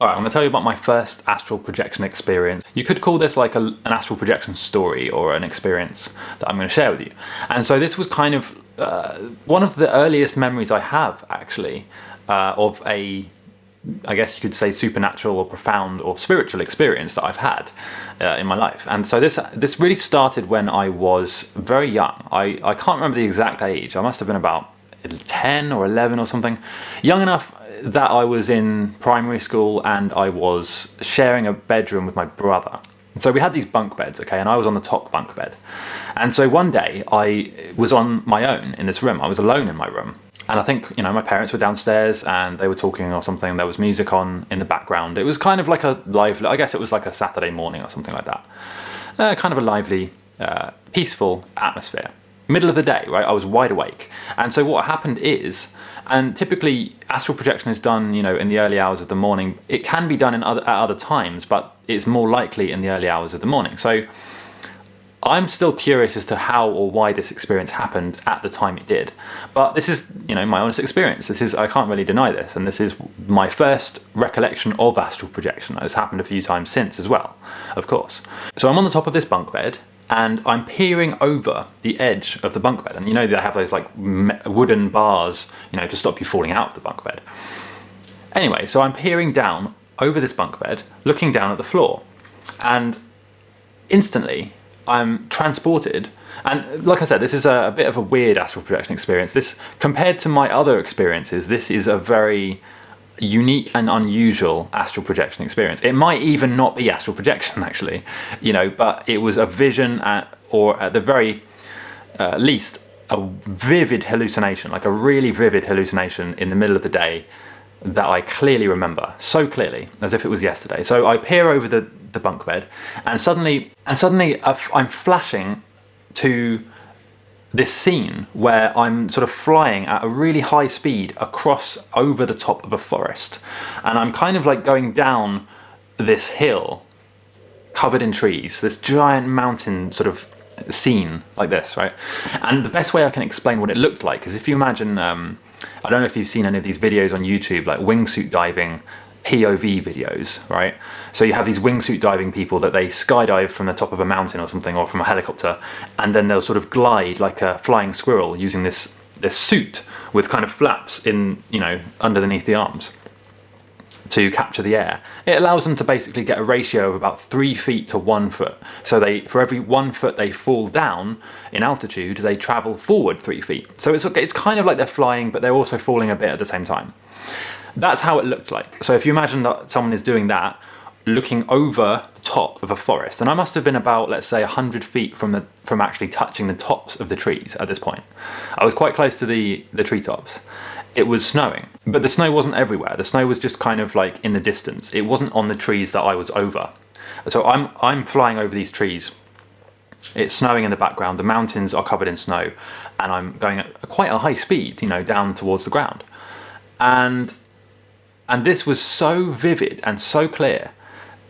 Alright, I'm going to tell you about my first astral projection experience. You could call this like an astral projection story or an experience that I'm going to share with you. And so this was kind of one of the earliest memories I have, actually, of I guess you could say supernatural or profound or spiritual experience that I've had in my life. And so this really started when I was very young. I can't remember the exact age. I must have been about 10 or 11 or something. Young enough that I was in primary school and I was sharing a bedroom with my brother. So we had these bunk beds, okay, and I was on the top bunk bed. And so one day I was on my own in this room. I was alone in my room. And I think, my parents were downstairs and they were talking or something. There was music on in the background. It was kind of like a lively, I guess it was like a Saturday morning or something like that. Kind of a lively, peaceful atmosphere. Middle of the day, right? I was wide awake. And so what happened is, and typically astral projection is done, in the early hours of the morning. It can be done at other times, but it's more likely in the early hours of the morning. So I'm still curious as to how or why this experience happened at the time it did. But this is, my honest experience. I can't really deny this. And this is my first recollection of astral projection. It's happened a few times since as well, of course. So I'm on the top of this bunk bed and I'm peering over the edge of the bunk bed. And they have those like wooden bars, to stop you falling out of the bunk bed. Anyway, so I'm peering down over this bunk bed, looking down at the floor. And instantly, I'm transported, and like I said, this is a bit of a weird astral projection experience. This, compared to my other experiences, this is a very unique and unusual astral projection experience. It might even not be astral projection, actually, but it was a vision, or at the very least, a vivid hallucination, like a really vivid hallucination in the middle of the day that I clearly remember, so clearly, as if it was yesterday. So I peer over the bunk bed, and suddenly I'm flashing to this scene where I'm sort of flying at a really high speed across over the top of a forest, and I'm kind of like going down this hill covered in trees, this giant mountain sort of scene like this, right? And the best way I can explain what it looked like is if you imagine, I don't know if you've seen any of these videos on YouTube, like wingsuit diving POV videos, right? So you have these wingsuit diving people that they skydive from the top of a mountain or something, or from a helicopter, and then they'll sort of glide like a flying squirrel using this suit with kind of flaps in, underneath the arms to capture the air. It allows them to basically get a ratio of about 3 feet to 1 foot. So for every 1 foot they fall down in altitude, they travel forward 3 feet. So it's kind of like they're flying, but they're also falling a bit at the same time. That's how it looked like. So if you imagine that someone is doing that, looking over the top of a forest, and I must have been about, let's say, 100 feet from actually touching the tops of the trees at this point. I was quite close to the treetops. It was snowing, but the snow wasn't everywhere. The snow was just kind of like in the distance. It wasn't on the trees that I was over. So I'm flying over these trees. It's snowing in the background. The mountains are covered in snow, and I'm going at quite a high speed, down towards the ground. And this was so vivid and so clear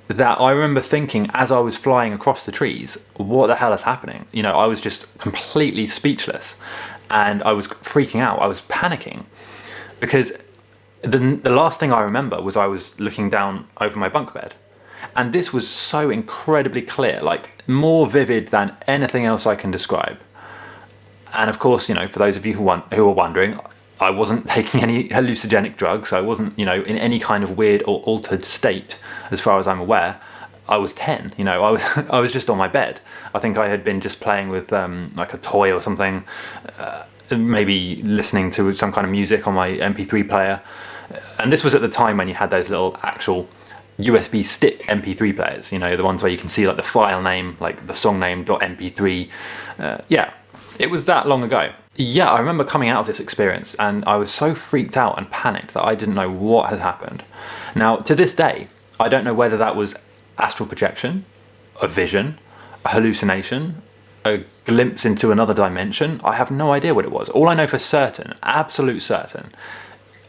that I remember thinking, as I was flying across the trees, what the hell is happening? I was just completely speechless, and I was freaking out. I was panicking, because the last thing I remember was I was looking down over my bunk bed. And this was so incredibly clear, like more vivid than anything else I can describe. And of course, for those of you who are wondering, I wasn't taking any hallucinogenic drugs. I wasn't, in any kind of weird or altered state, as far as I'm aware. I was 10, I was just on my bed. I think I had been just playing with like a toy or something, maybe listening to some kind of music on my MP3 player. And this was at the time when you had those little actual USB stick MP3 players, the ones where you can see like the file name, like the song name .mp3. Yeah, it was that long ago. Yeah, I remember coming out of this experience and I was so freaked out and panicked that I didn't know what had happened. Now, to this day, I don't know whether that was astral projection, a vision, a hallucination, a glimpse into another dimension. I have no idea what it was. All I know for certain, absolute certain,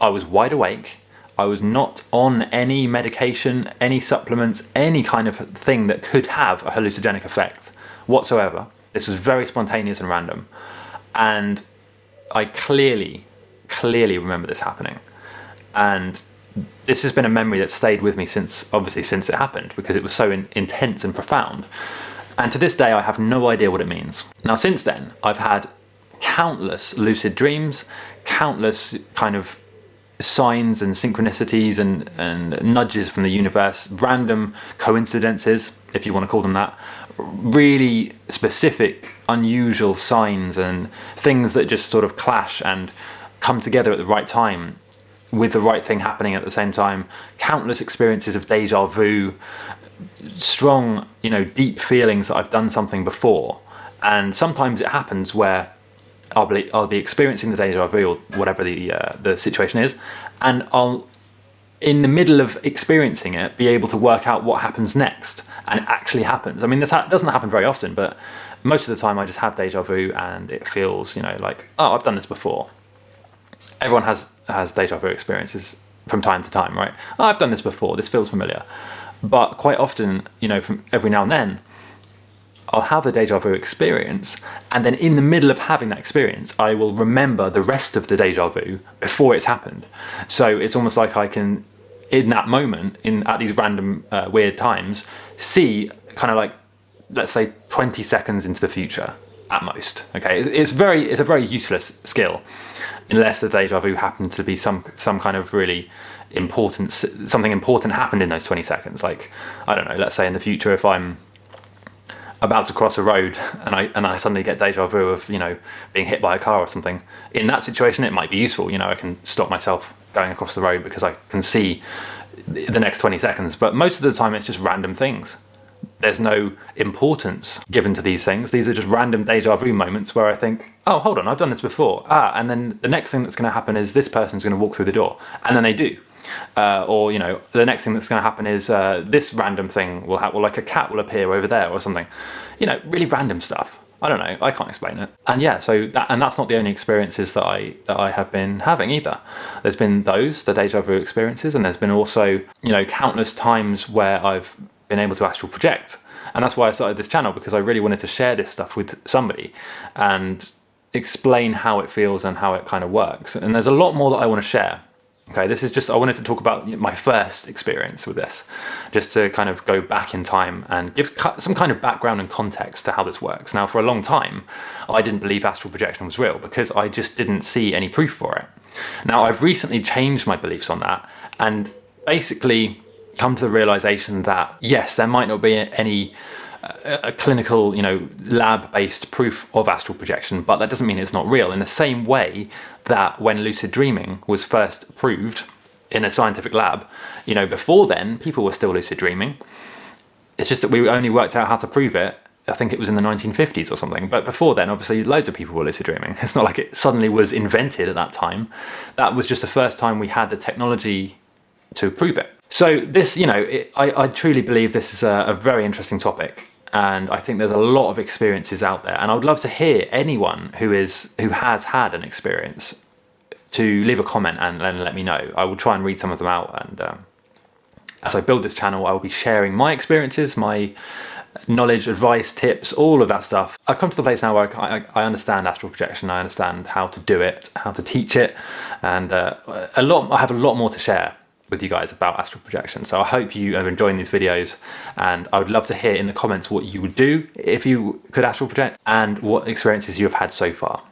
I was wide awake. I was not on any medication, any supplements, any kind of thing that could have a hallucinogenic effect whatsoever. This was very spontaneous and random. And I clearly remember this happening. And this has been a memory that stayed with me since it happened, because it was so intense and profound. And to this day, I have no idea what it means. Now, since then, I've had countless lucid dreams, countless kind of signs and synchronicities and nudges from the universe, random coincidences, if you want to call them that, really specific, unusual signs and things that just sort of clash and come together at the right time, with the right thing happening at the same time. Countless experiences of deja vu, strong, deep feelings that I've done something before. And sometimes it happens where I'll be experiencing the deja vu or whatever the situation is, and I'll, in the middle of experiencing it, be able to work out what happens next, and it actually happens. I mean, this doesn't happen very often, but most of the time I just have deja vu and it feels, like, oh, I've done this before. Everyone has deja vu experiences from time to time, right? Oh, I've done this before, this feels familiar. But quite often, from every now and then, I'll have a deja vu experience, and then in the middle of having that experience, I will remember the rest of the deja vu before it's happened. So it's almost like I can, in that moment, at these random weird times, see kind of like, let's say 20 seconds into the future at most. Okay, it's a very useless skill, unless the deja vu happened to be some kind of really important, something important happened in those 20 seconds. Like, I don't know, let's say in the future, if I'm about to cross a road and I suddenly get deja vu of, being hit by a car or something. In that situation, it might be useful. I can stop myself going across the road because I can see the next 20 seconds. But most of the time, it's just random things. There's no importance given to these things. These are just random deja vu moments where I think, oh, hold on, I've done this before. And then the next thing that's going to happen is this person's going to walk through the door. And then they do. Or, the next thing that's going to happen is this random thing will happen, or like a cat will appear over there or something. Really random stuff. I don't know, I can't explain it. And yeah, so that's not the only experiences that I have been having either. There's been the deja vu experiences, and there's been also, countless times where I've been able to astral project. And that's why I started this channel, because I really wanted to share this stuff with somebody and explain how it feels and how it kind of works. And there's a lot more that I want to share. Okay, this is just, I wanted to talk about my first experience with this, just to kind of go back in time and give some kind of background and context to how this works. Now, for a long time, I didn't believe astral projection was real because I just didn't see any proof for it. Now, I've recently changed my beliefs on that and basically come to the realization that, yes, there might not be any a clinical, lab-based proof of astral projection, but that doesn't mean it's not real. In the same way that when lucid dreaming was first proved in a scientific lab, before then, people were still lucid dreaming. It's just that we only worked out how to prove it, I think it was in the 1950s or something. But before then, obviously, loads of people were lucid dreaming. It's not like it suddenly was invented at that time. That was just the first time we had the technology to prove it. So this, I truly believe this is a very interesting topic. And I think there's a lot of experiences out there, and I would love to hear anyone who has had an experience to leave a comment and let me know. I will try and read some of them out, and as I build this channel, I will be sharing my experiences, my knowledge, advice, tips, all of that stuff. I've come to the place now where I understand astral projection. I understand how to do it, how to teach it, and I have a lot more to share with you guys about astral projection. So I hope you are enjoying these videos, and I would love to hear in the comments what you would do if you could astral project and what experiences you have had so far.